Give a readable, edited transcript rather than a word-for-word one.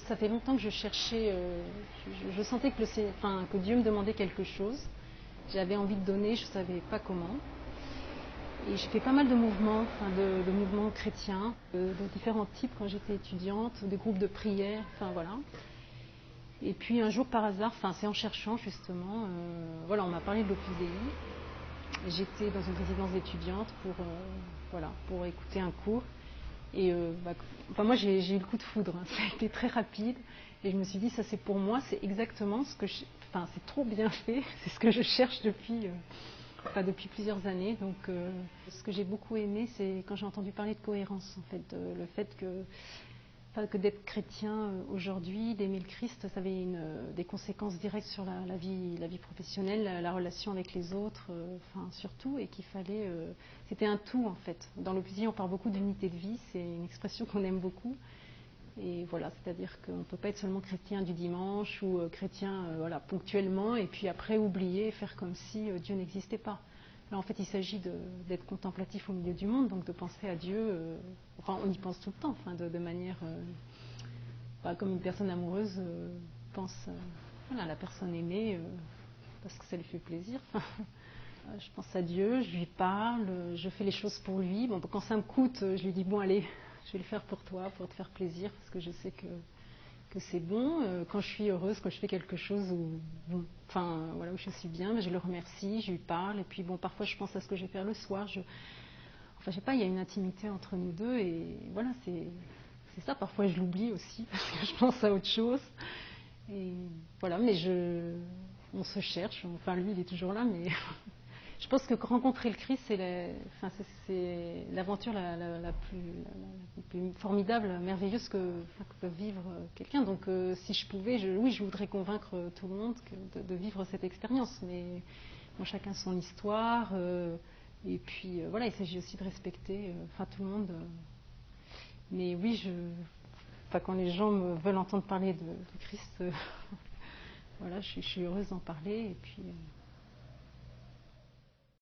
Ça fait longtemps que je cherchais, je sentais que Dieu me demandait quelque chose. J'avais envie de donner, je ne savais pas comment. Et j'ai fait pas mal de mouvements, de mouvements chrétiens, de différents types quand j'étais étudiante, des groupes de prière, voilà. Et puis un jour par hasard, c'est en cherchant justement, on m'a parlé de l'Opus Dei. J'étais dans une résidence d'étudiante pour écouter un cours. Et moi j'ai eu le coup de foudre, ça a été très rapide. Et je me suis dit, ça c'est pour moi, c'est exactement ce que c'est trop bien fait, c'est ce que je cherche depuis plusieurs années. Donc ce que j'ai beaucoup aimé, c'est quand j'ai entendu parler de cohérence, en fait, le fait que d'être chrétien aujourd'hui, d'aimer le Christ, ça avait des conséquences directes sur la vie professionnelle, la relation avec les autres, surtout, et qu'il fallait... c'était un tout, en fait. Dans l'Opus Dei, on parle beaucoup d'unité de vie, c'est une expression qu'on aime beaucoup. Et voilà, c'est-à-dire qu'on ne peut pas être seulement chrétien du dimanche ou chrétien ponctuellement, et puis après oublier, faire comme si Dieu n'existait pas. Là, en fait, il s'agit d'être contemplatif au milieu du monde, donc de penser à Dieu. On y pense tout le temps, de manière comme une personne amoureuse pense à la personne aimée parce que ça lui fait plaisir. Je pense à Dieu, je lui parle, je fais les choses pour lui. Bon, quand ça me coûte, je lui dis bon allez, je vais le faire pour toi, pour te faire plaisir, parce que je sais que c'est bon. Quand je suis heureuse, quand je fais quelque chose où je suis bien, je le remercie, je lui parle. Et puis parfois je pense à ce que je vais faire le soir. Je sais pas, il y a une intimité entre nous deux et voilà, c'est ça. Parfois je l'oublie aussi parce que je pense à autre chose. Et voilà, mais on se cherche. Lui, il est toujours là, mais je pense que rencontrer le Christ, c'est l'aventure la plus formidable, merveilleuse que peut vivre quelqu'un. Donc, si je pouvais, je voudrais convaincre tout le monde de vivre cette expérience. Mais chacun son histoire. Et puis, il s'agit aussi de respecter tout le monde. Mais oui, quand les gens veulent entendre parler de Christ, je suis heureuse d'en parler. Et puis,